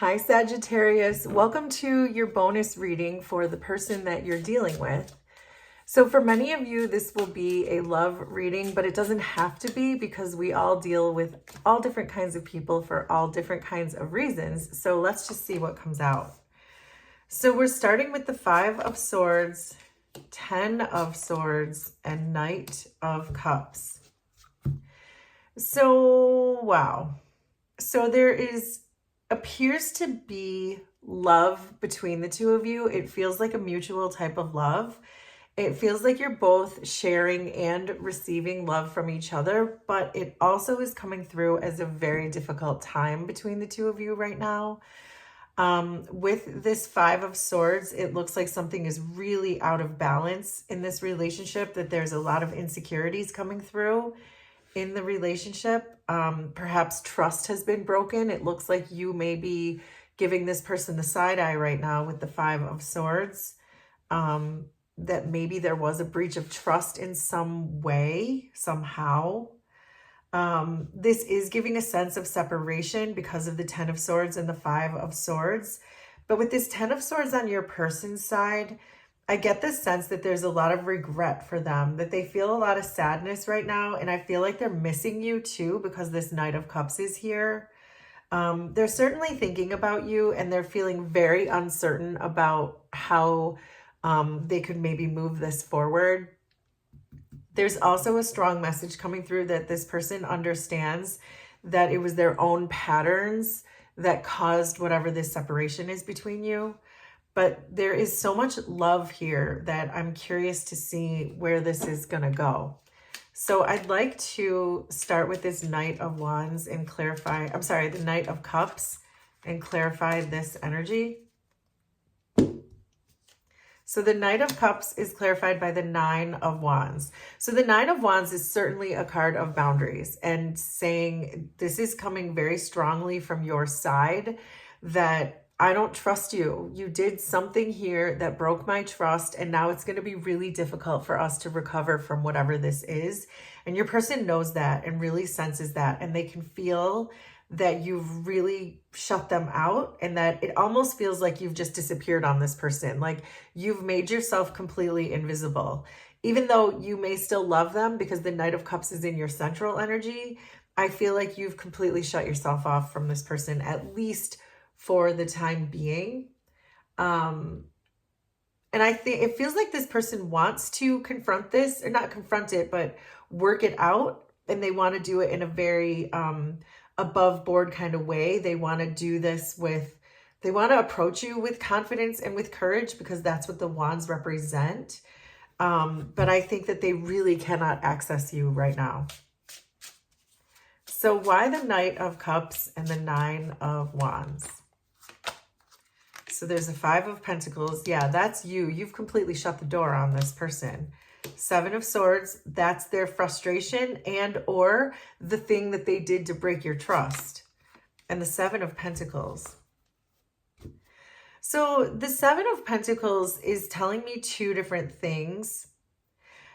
Hi, Sagittarius. Welcome to your bonus reading for the person that you're dealing with. So for many of you, this will be a love reading, but it doesn't have to be because we all deal with all different kinds of people for all different kinds of reasons. So let's just see what comes out. So we're starting with the 5 of Swords, 10 of Swords, and Knight of Cups. So, wow. So there appears to be love between the two of you. It feels like a mutual type of love. It feels like you're both sharing and receiving love from each other, but it also is coming through as a very difficult time between the two of you right now. With this 5 of Swords, it looks like something is really out of balance in this relationship, that there's a lot of insecurities coming through in the relationship. Perhaps trust has been broken. It looks like you may be giving this person the side eye right now with the 5 of Swords. That maybe there was a breach of trust in some way, somehow. This is giving a sense of separation because of the 10 of Swords and the 5 of Swords. But with this 10 of Swords on your person's side, I get this sense that there's a lot of regret for them, that they feel a lot of sadness right now. And I feel like they're missing you too, because this Knight of Cups is here. They're certainly thinking about you, and they're feeling very uncertain about how they could maybe move this forward. There's also a strong message coming through that this person understands that it was their own patterns that caused whatever this separation is between you. But there is so much love here that I'm curious to see where this is going to go. So I'd like to start with this Knight of Wands and clarify, the Knight of Cups, and clarify this energy. So the Knight of Cups is clarified by the 9 of Wands. So the 9 of Wands is certainly a card of boundaries and saying this is coming very strongly from your side, that I don't trust you. You did something here that broke my trust, and now it's going to be really difficult for us to recover from whatever this is. And your person knows that and really senses that, and they can feel that you've really shut them out, and that it almost feels like you've just disappeared on this person. Like you've made yourself completely invisible. Even though you may still love them because the Knight of Cups is in your central energy, I feel like you've completely shut yourself off from this person, at least for the time being. And I think it feels like this person wants to confront this, or not confront it, but work it out. And they want to do it in a very above board kind of way. They want to do this they want to approach you with confidence and with courage, because that's what the Wands represent. But I think that they really cannot access you right now. So why the Knight of Cups and the 9 of Wands? So there's a 5 of Pentacles. Yeah, that's you. You've completely shut the door on this person. 7 of Swords, that's their frustration and or the thing that they did to break your trust. And the 7 of Pentacles. So the 7 of Pentacles is telling me two different things.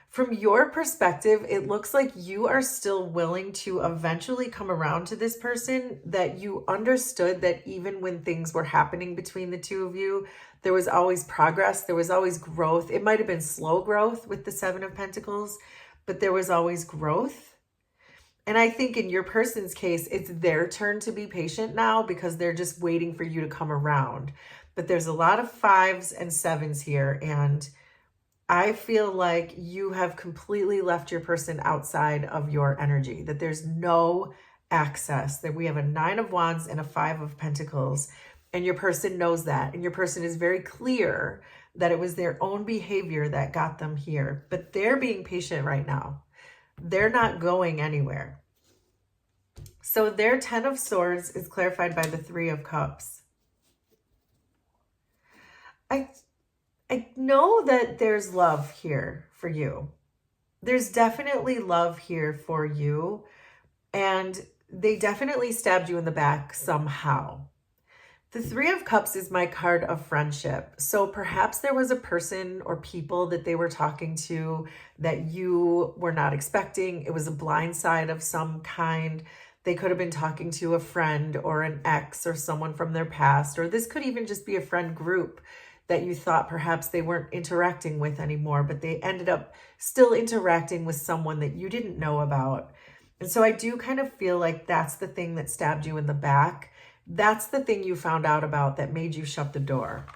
From your perspective, it looks like you are still willing to eventually come around to this person, that you understood that even when things were happening between the two of you, there was always progress, there was always growth. It might have been slow growth with the 7 of Pentacles, but there was always growth. And I think in your person's case, it's their turn to be patient now, because they're just waiting for you to come around. But there's a lot of 5s and 7s here, and I feel like you have completely left your person outside of your energy, that there's no access, that we have a 9 of Wands and a 5 of Pentacles, and your person knows that. And your person is very clear that it was their own behavior that got them here, but they're being patient right now. They're not going anywhere. So their 10 of Swords is clarified by the 3 of Cups. I know that there's love here for you. There's definitely love here for you. And they definitely stabbed you in the back somehow. The 3 of Cups is my card of friendship. So perhaps there was a person or people that they were talking to that you were not expecting. It was a blind side of some kind. They could have been talking to a friend or an ex or someone from their past, or this could even just be a friend group that you thought perhaps they weren't interacting with anymore, but they ended up still interacting with someone that you didn't know about. And so I do kind of feel like that's the thing that stabbed you in the back. That's the thing you found out about that made you shut the door.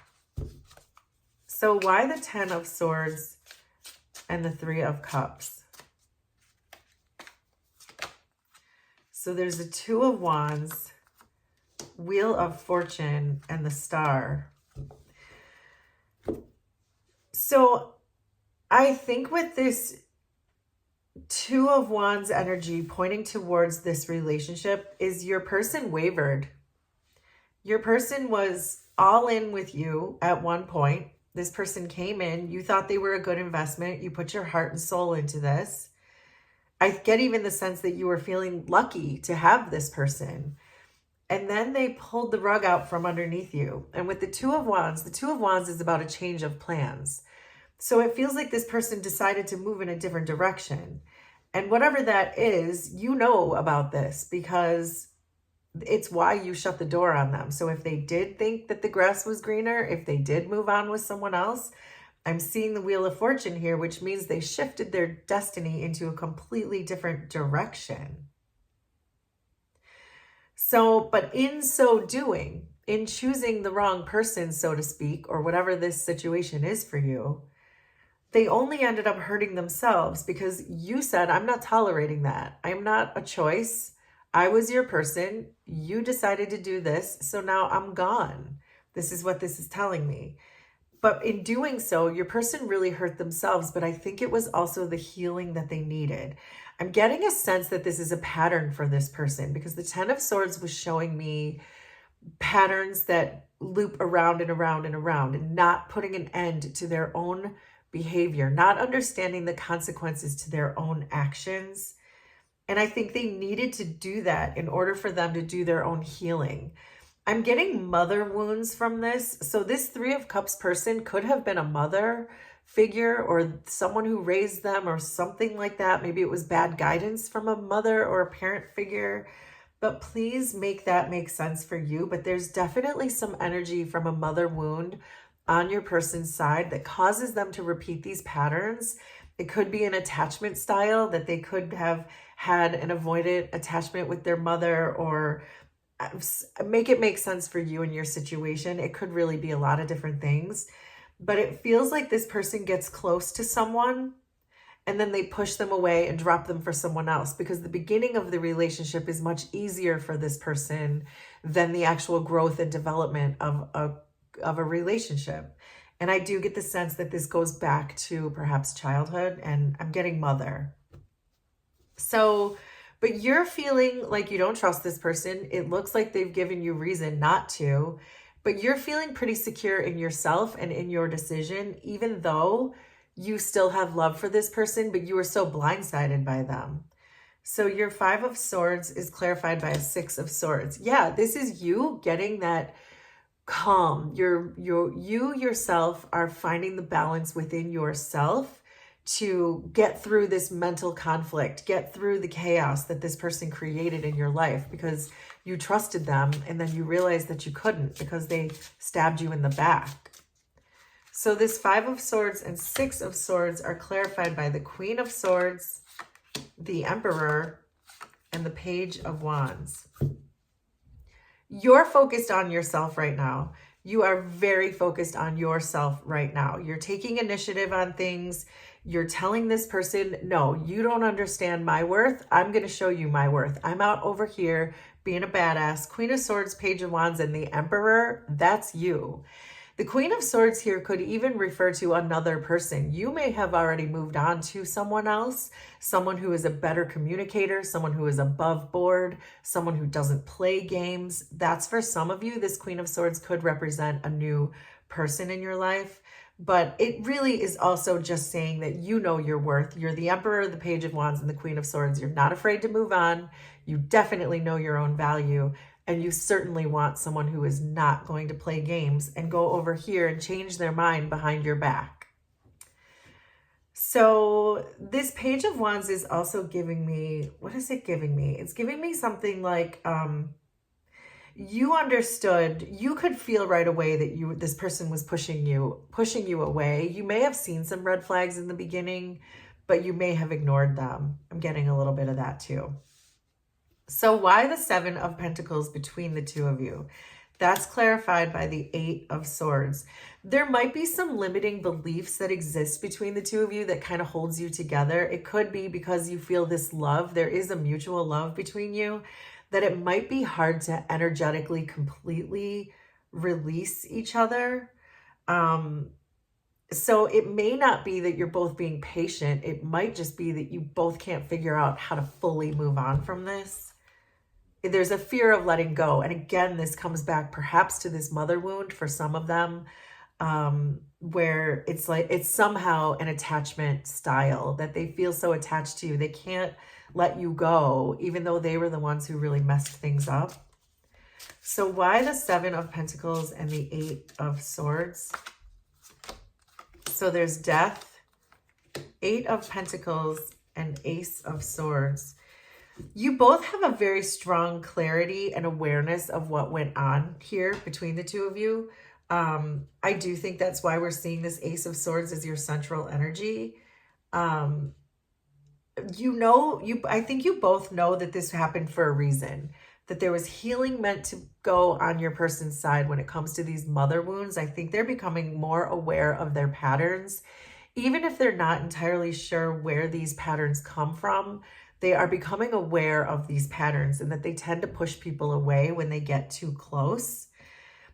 So why the 10 of Swords and the 3 of Cups? So there's the 2 of Wands, Wheel of Fortune, and the Star. So I think with this 2 of Wands energy pointing towards this relationship is your person wavered. Your person was all in with you at one point. This person came in. You thought they were a good investment. You put your heart and soul into this. I get even the sense that you were feeling lucky to have this person. And then they pulled the rug out from underneath you. And with the 2 of Wands, the 2 of Wands is about a change of plans. So it feels like this person decided to move in a different direction. And whatever that is, you know about this because it's why you shut the door on them. So if they did think that the grass was greener, if they did move on with someone else, I'm seeing the Wheel of Fortune here, which means they shifted their destiny into a completely different direction. So, but in so doing, in choosing the wrong person, so to speak, or whatever this situation is for you, they only ended up hurting themselves because you said, I'm not tolerating that. I'm not a choice. I was your person. You decided to do this. So now I'm gone. This is what this is telling me. But in doing so, your person really hurt themselves. But I think it was also the healing that they needed. I'm getting a sense that this is a pattern for this person because the 10 of Swords was showing me patterns that loop around and around and around and not putting an end to their own behavior, not understanding the consequences to their own actions. And I think they needed to do that in order for them to do their own healing. I'm getting mother wounds from this. So this 3 of Cups person could have been a mother figure or someone who raised them or something like that. Maybe it was bad guidance from a mother or a parent figure. But please make that make sense for you. But there's definitely some energy from a mother wound on your person's side that causes them to repeat these patterns. It could be an attachment style that they could have had an avoidant attachment with their mother, or make it make sense for you and your situation. It could really be a lot of different things, but it feels like this person gets close to someone and then they push them away and drop them for someone else because the beginning of the relationship is much easier for this person than the actual growth and development of a relationship. And I do get the sense that this goes back to perhaps childhood, and I'm getting mother. So, but you're feeling like you don't trust this person. It looks like they've given you reason not to, but you're feeling pretty secure in yourself and in your decision, even though you still have love for this person, but you were so blindsided by them. So your 5 of Swords is clarified by a 6 of Swords. Yeah, this is you getting that calm. You yourself are finding the balance within yourself to get through this mental conflict, get through the chaos that this person created in your life because you trusted them and then you realized that you couldn't because they stabbed you in the back. So this 5 of Swords and 6 of Swords are clarified by the Queen of Swords, the Emperor, and the Page of Wands. You're focused on yourself right now. You are very focused on yourself right now. You're taking initiative on things. You're telling this person, no, you don't understand my worth. I'm going to show you my worth. I'm out over here being a badass. Queen of Swords, Page of Wands, and the Emperor, that's you. The Queen of Swords here could even refer to another person. You may have already moved on to someone else, someone who is a better communicator, someone who is above board, someone who doesn't play games. That's for some of you. This Queen of Swords could represent a new person in your life, but it really is also just saying that you know your worth. You're the Emperor, the Page of Wands, and the Queen of Swords. You're not afraid to move on. You definitely know your own value. And you certainly want someone who is not going to play games and go over here and change their mind behind your back. So this Page of Wands is also giving me, what is it giving me? It's giving me something like, you understood, you could feel right away that this person was pushing you away. You may have seen some red flags in the beginning, but you may have ignored them. I'm getting a little bit of that too. So why the Seven of Pentacles between the two of you? That's clarified by the Eight of Swords. There might be some limiting beliefs that exist between the two of you that kind of holds you together. It could be because you feel this love. There is a mutual love between you, that it might be hard to energetically completely release each other. So it may not be that you're both being patient. It might just be that you both can't figure out how to fully move on from this. There's a fear of letting go. And again, this comes back perhaps to this mother wound for some of them, where it's like, it's somehow an attachment style that they feel so attached to you. They can't let you go, even though they were the ones who really messed things up. So why the Seven of Pentacles and the Eight of Swords? So there's Death, Eight of Pentacles, and Ace of Swords. You both have a very strong clarity and awareness of what went on here between the two of you. I do think that's why we're seeing this Ace of Swords as your central energy. I think you both know that this happened for a reason, that there was healing meant to go on your person's side when it comes to these mother wounds. I think they're becoming more aware of their patterns. Even if they're not entirely sure where these patterns come from, they are becoming aware of these patterns and that they tend to push people away when they get too close.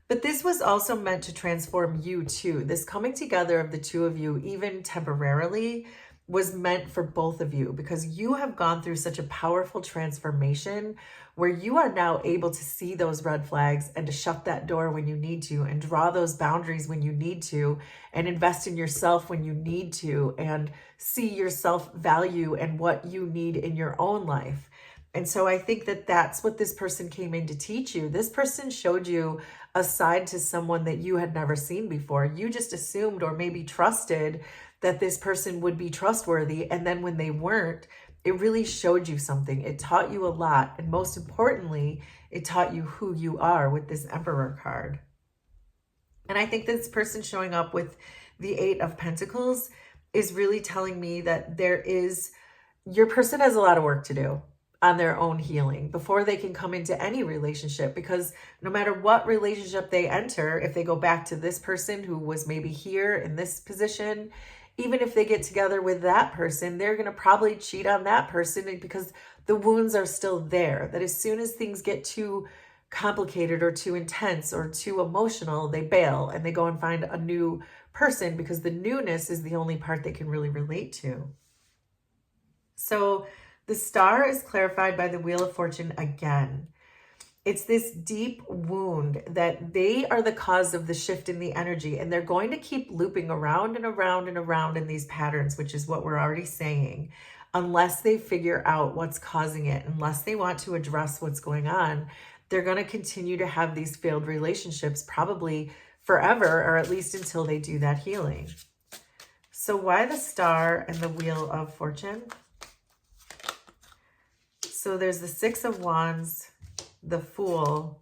But this was also meant to transform you too. This coming together of the two of you, even temporarily, was meant for both of you, because you have gone through such a powerful transformation where you are now able to see those red flags and to shut that door when you need to, and draw those boundaries when you need to, and invest in yourself when you need to, and see your self-value and what you need in your own life. And so I think that that's what this person came in to teach you. This person showed you a side to someone that you had never seen before. You just assumed or maybe trusted that this person would be trustworthy. And then when they weren't, it really showed you something. It taught you a lot. And most importantly, it taught you who you are with this Emperor card. And I think this person showing up with the Eight of Pentacles is really telling me that your person has a lot of work to do on their own healing before they can come into any relationship, because no matter what relationship they enter, if they go back to this person who was maybe here in this position, even if they get together with that person, they're going to probably cheat on that person because the wounds are still there. That as soon as things get too complicated or too intense or too emotional, they bail and they go and find a new person, because the newness is the only part they can really relate to. So the Star is clarified by the Wheel of Fortune again. It's this deep wound that they are the cause of the shift in the energy, and they're going to keep looping around and around and around in these patterns, which is what we're already saying, unless they figure out what's causing it, unless they want to address what's going on. They're going to continue to have these failed relationships probably forever, or at least until they do that healing. So why the Star and the Wheel of Fortune? So there's the Six of Wands, the Fool,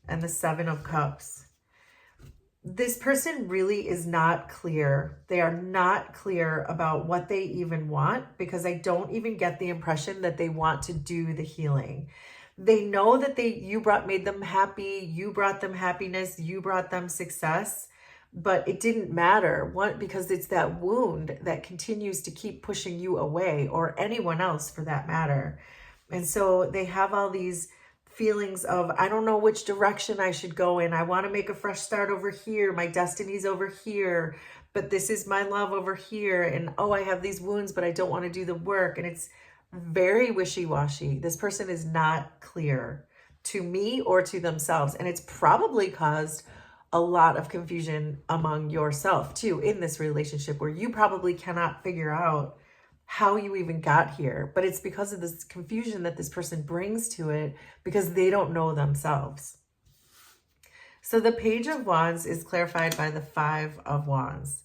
and the Seven of Cups. This person really is not clear. They are not clear about what they even want, because I don't even get the impression that they want to do the healing. They know that you made them happy, you brought them happiness, you brought them success, but it didn't matter. Because it's that wound that continues to keep pushing you away, or anyone else for that matter. And so they have all these feelings of, I don't know which direction I should go in. I want to make a fresh start over here. My destiny's over here, but this is my love over here. And oh, I have these wounds, but I don't want to do the work. And it's very wishy-washy. This person is not clear to me or to themselves. And it's probably caused a lot of confusion among yourself too in this relationship, where you probably cannot figure out how you even got here. But it's because of this confusion that this person brings to it, because they don't know themselves. So the Page of Wands is clarified by the Five of Wands.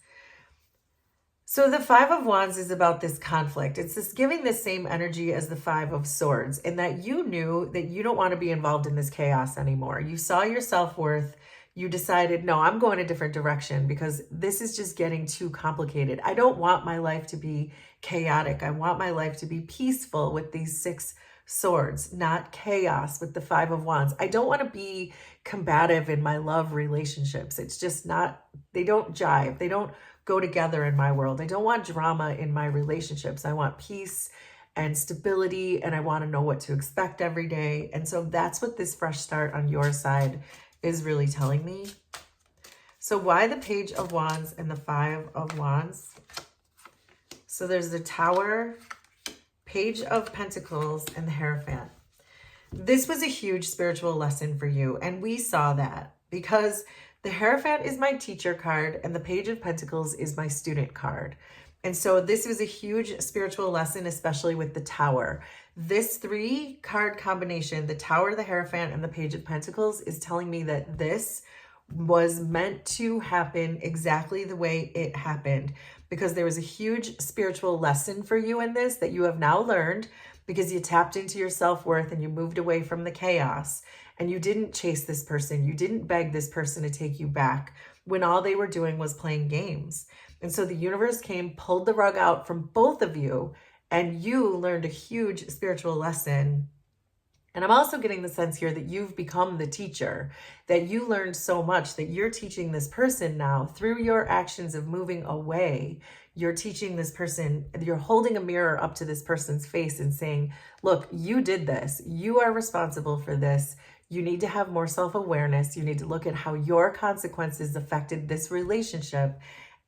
So the Five of Wands is about this conflict. It's this giving the same energy as the Five of Swords, and that you knew that you don't want to be involved in this chaos anymore. You saw your self-worth. You decided, no, I'm going a different direction because this is just getting too complicated. I don't want my life to be chaotic. I want my life to be peaceful with these Six Swords, not chaos with the Five of Wands. I don't want to be combative in my love relationships. It's just not, they don't jive. They don't go together in my world. I don't want drama in my relationships. I want peace and stability, and I want to know what to expect every day. And so that's what this fresh start on your side is really telling me. So why the Page of Wands and the Five of Wands? So there's the Tower, Page of Pentacles, and the Hierophant. This was a huge spiritual lesson for you, and we saw that because the Hierophant is my teacher card and the Page of Pentacles is my student card. And so this was a huge spiritual lesson, especially with the Tower. This 3-card combination, the Tower, the Hierophant, and the Page of Pentacles, is telling me that this was meant to happen exactly the way it happened, because there was a huge spiritual lesson for you in this that you have now learned, because you tapped into your self-worth and you moved away from the chaos. And you didn't chase this person. You didn't beg this person to take you back when all they were doing was playing games. And so the universe came, pulled the rug out from both of you, and you learned a huge spiritual lesson. And I'm also getting the sense here that you've become the teacher, that you learned so much that you're teaching this person now through your actions of moving away. You're teaching this person, you're holding a mirror up to this person's face and saying, look, you did this. You are responsible for this. You need to have more self-awareness. You need to look at how your consequences affected this relationship.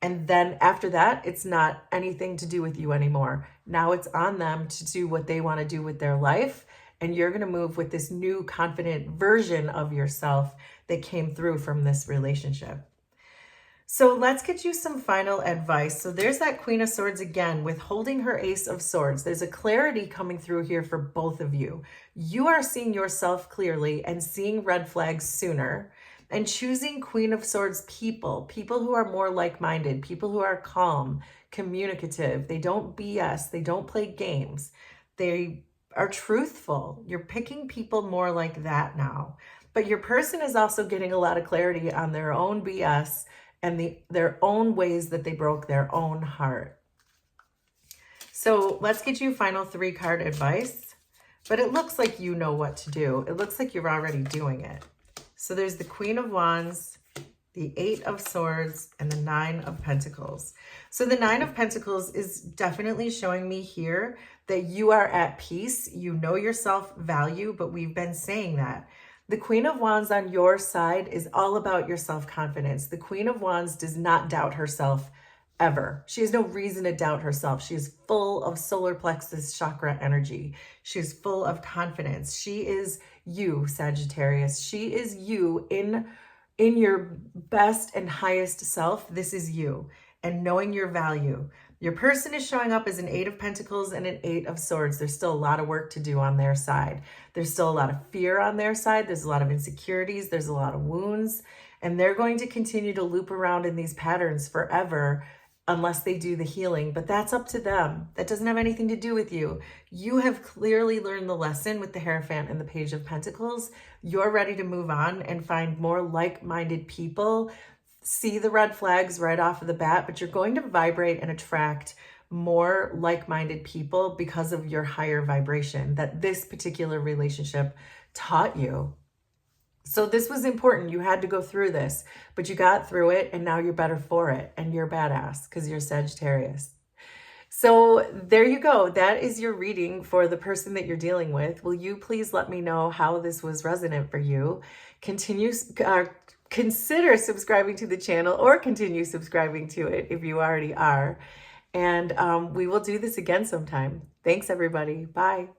And then after that, it's not anything to do with you anymore. Now it's on them to do what they want to do with their life. And you're going to move with this new confident version of yourself that came through from this relationship. So let's get you some final advice. So there's that Queen of Swords again with holding her Ace of Swords. There's a clarity coming through here for both of you. You are seeing yourself clearly and seeing red flags sooner, and choosing Queen of Swords people who are more like-minded, people who are calm, communicative. They don't BS. They don't play games. They are truthful. You're picking people more like that now. But your person is also getting a lot of clarity on their own BS and their own ways that they broke their own heart. So let's get you final 3-card advice. But it looks like you know what to do. It looks like you're already doing it. So there's the Queen of Wands, the 8 of Swords, and the 9 of Pentacles. So the 9 of Pentacles is definitely showing me here that you are at peace. You know your self-value, but we've been saying that. The Queen of Wands on your side is all about your self-confidence. The Queen of Wands does not doubt herself ever. She has no reason to doubt herself. She is full of solar plexus chakra energy. She is full of confidence. She is you, Sagittarius. She is you in your best and highest self. This is you, and knowing your value. Your person is showing up as an 8 of Pentacles and an 8 of Swords. There's still a lot of work to do on their side. There's still a lot of fear on their side. There's a lot of insecurities. There's a lot of wounds. And they're going to continue to loop around in these patterns forever unless they do the healing. But that's up to them. That doesn't have anything to do with you. You have clearly learned the lesson with the Hierophant and the Page of Pentacles. You're ready to move on and find more like-minded people. See the red flags right off of the bat, but you're going to vibrate and attract more like-minded people because of your higher vibration that this particular relationship taught you. So this was important. You had to go through this, but you got through it, and now you're better for it, and you're badass because you're Sagittarius. So there you go. That is your reading for the person that you're dealing with. Will you please let me know how this was resonant for you? Consider subscribing to the channel, or continue subscribing to it if you already are. And we will do this again sometime. Thanks, everybody. Bye.